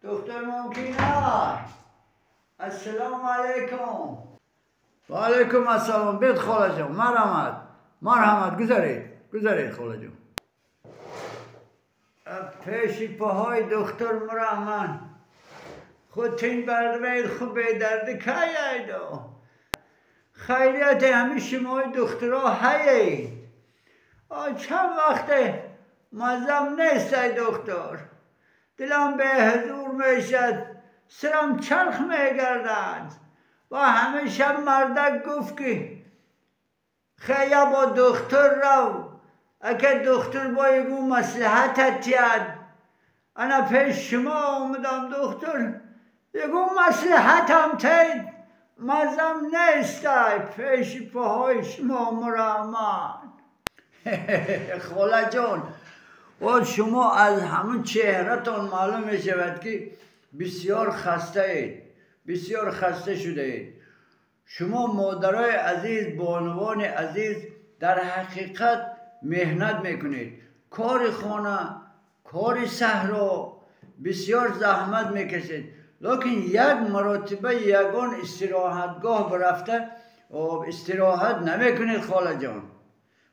دختر ممکنه. السلام علیکم. و علیکم السلام. بید خاله جان. مرحمت. گذارید خاله جان. پیش پاهای دختر مرحمت. خود تین بردوید خوب به درد که ایدو. خیریت همه شمای دخترها هیید. چند وقته مزم نیست ای دختر. دلم به حضور میشد، سرم چرخ میگردد و همه شب مردک گفت که خیلی با دختر رو، اگه دختر با یکو مصلحتت یاد. انا پیش شما آمدم دختر، یکو مصلحتم تید مزم نیست پیش پاهای شما مرحمت. خاله جان، و شما از همون چهرهتان معلوم می شود که بسیار خسته اید، بسیار خسته شده اید. شما مادرای عزیز، بانوان عزیز در حقیقت مهنت میکنید، کار خانه، کار صحرا بسیار زحمت میکشید، لکن یک مرتبه یگان استراحتگاه برفته استراحت نمیکنید خاله جان.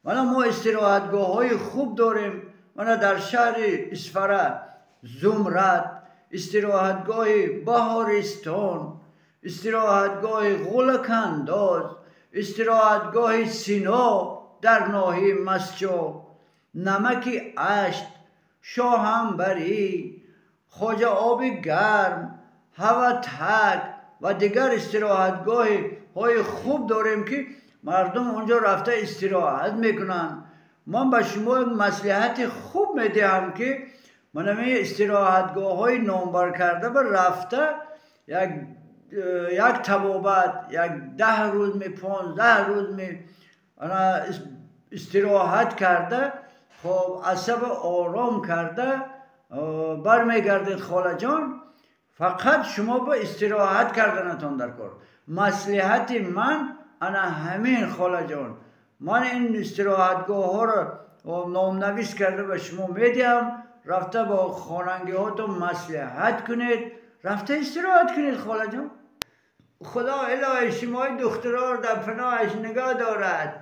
ما استراحتگاه های خوب داریم. در شهر اسفره زمرد، استراحتگاه بهارستان، استراحتگاه غولکانداز، استراحتگاه سینا در ناحیه مسجد، نمک اشت، شاهنبری، خواجه آب گرم، هوتک و دیگر استراحتگاه های خوب داریم که مردم اونجا رفته استراحت میکنن. من به شما مصلحت خوب میدهم که من همه استراحتگاه های نامبر کرده بر رفته یک تبابت، 10 روز 15 روز استراحت کرده، خب عصب آرام کرده برمیگردید خاله جان. فقط شما با استراحت کردنتان در کار. مصلحت من انا همین خاله جان. من این استراحتگاه ها رو نامنویس کرده به شما میدیم، رفته با خواننده هاتون مصلحت کنید، رفته استراحت کنید خاله جان. خدا الهی شمای دخترها رو در پناهش نگاه دارد.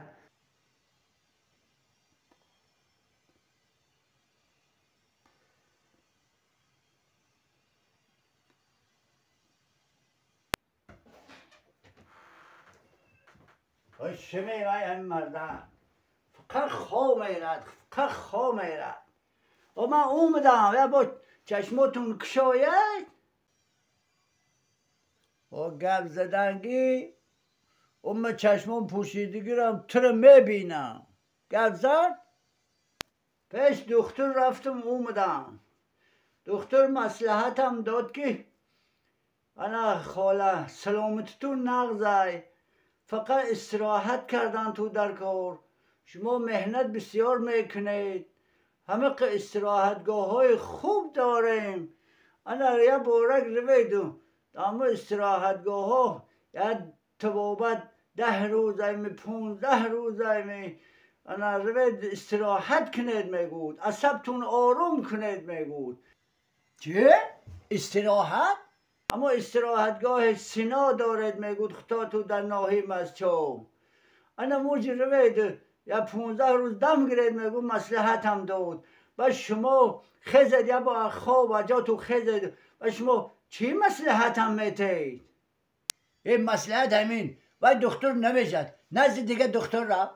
شمی رای هم مردم فقط خواه میرد و من اومدم یا با چشماتون کشاید و گپ زدنگی من چشمان پوشیدگی رو تر میبینم. گپ زد پیش دختر رفتم اومدم. دختر مصلحتم داد که انا خاله سلامتتون نغزای، فقط استراحت کردن تو در کار، شما مهنت بسیار میکنید، همه استراحتگاه های خوب داریم. انا یه بارک رویدو اما استراحتگاه ها یه تبابت 10 روز 15 روز انا روید استراحت کنید میگود، عصبتون آروم کنید میگود. چه؟ استراحت؟ اما استراحتگاه سینا دارد میگود خطا تو در ناحیه مسجد. انا موجی روید یا 15 روز دم گرید میگود مصلحت هم داد. و شما خزد یا با خواب و جا تو خزد و شما چی مصلحت هم میتید؟ این مصلحت همین و دکتر نمیشد نزد دیگه دکتر را